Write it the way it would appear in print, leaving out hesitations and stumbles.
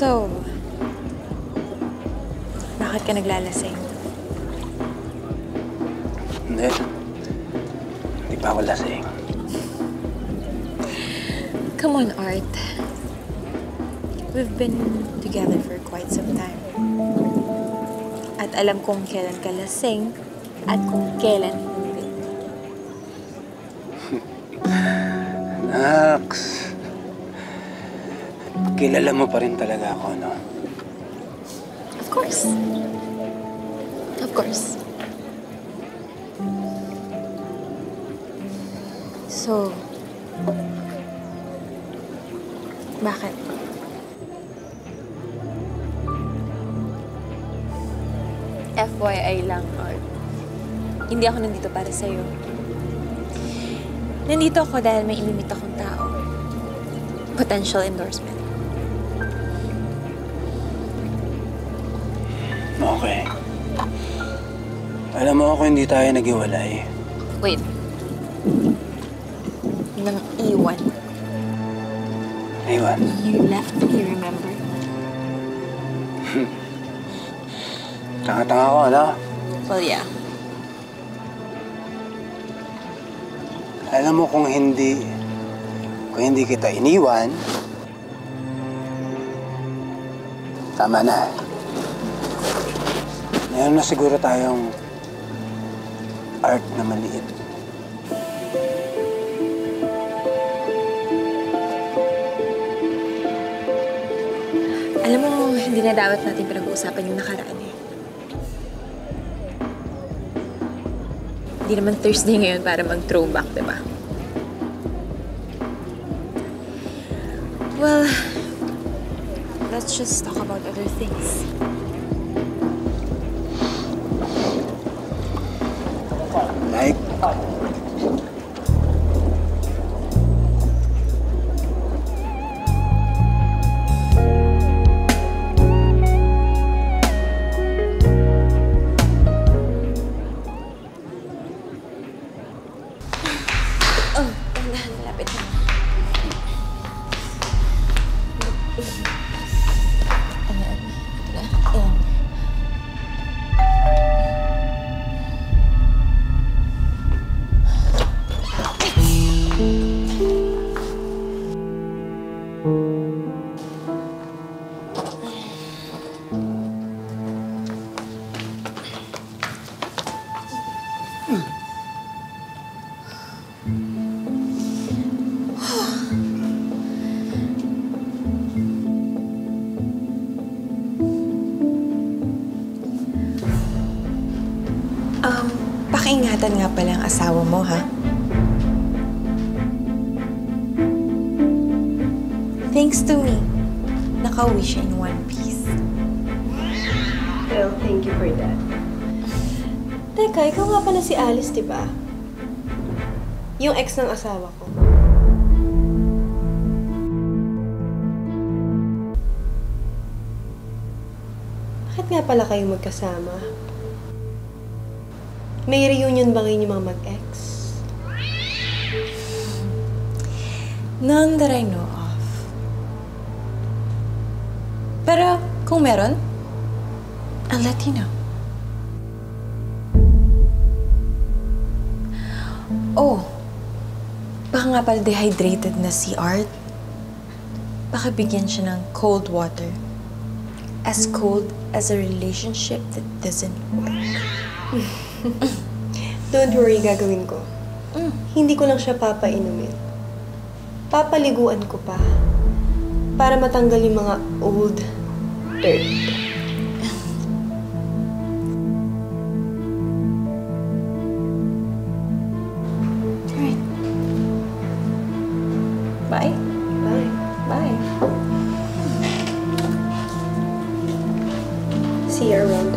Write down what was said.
So, bakit ka naglalasing? Hindi. Hindi pa ako lasing. Come on, Art. We've been together for quite some time. At alam kung kailan ka lasing at kung kailan hindi. Nax. Kilala mo pa rin talaga ako, no? Of course. Of course. So, bakit? FYI lang, Art. Hindi ako nandito para sa'yo. Nandito ako dahil may ilimit akong tao. Potential endorsement. Okay. Alam mo ako hindi tayo naghiwalay. Wait. Nang iwan. Iwan. You left me, remember? Tanga-tanga ko, ano? Well, yeah. Alam mo kung hindi kita iniwan, tama na. Meron na siguro tayong art na maliit. Alam mo, hindi na dapat natin pinag-uusapan yung nakaraan eh. Hindi naman Thursday ngayon para mag-throwback, diba? Well, let's just talk about other things. Like? Oh, dahan-dahan, malapit na. Ayan. Pakiingatan nga pala ang asawa mo, ha? Thanks to me, nakauwi siya in one piece. Well, thank you for that. Teka, ikaw nga pala si Alice, di ba? Yung ex ng asawa ko. Bakit nga pala kayo magkasama? May reunion ba ngayon yung mga mag-ex? None that I know of. Pero kung meron, I'll let you know. Oh, baka nga pala dehydrated na si Art. Baka bigyan siya ng cold water. As cold as a relationship that doesn't work. Don't worry, gagawin ko. Hindi ko lang siya papainumin. Papaliguan ko pa. Para matanggal yung mga old dirt. Alright. Bye. Bye. Bye. See you around.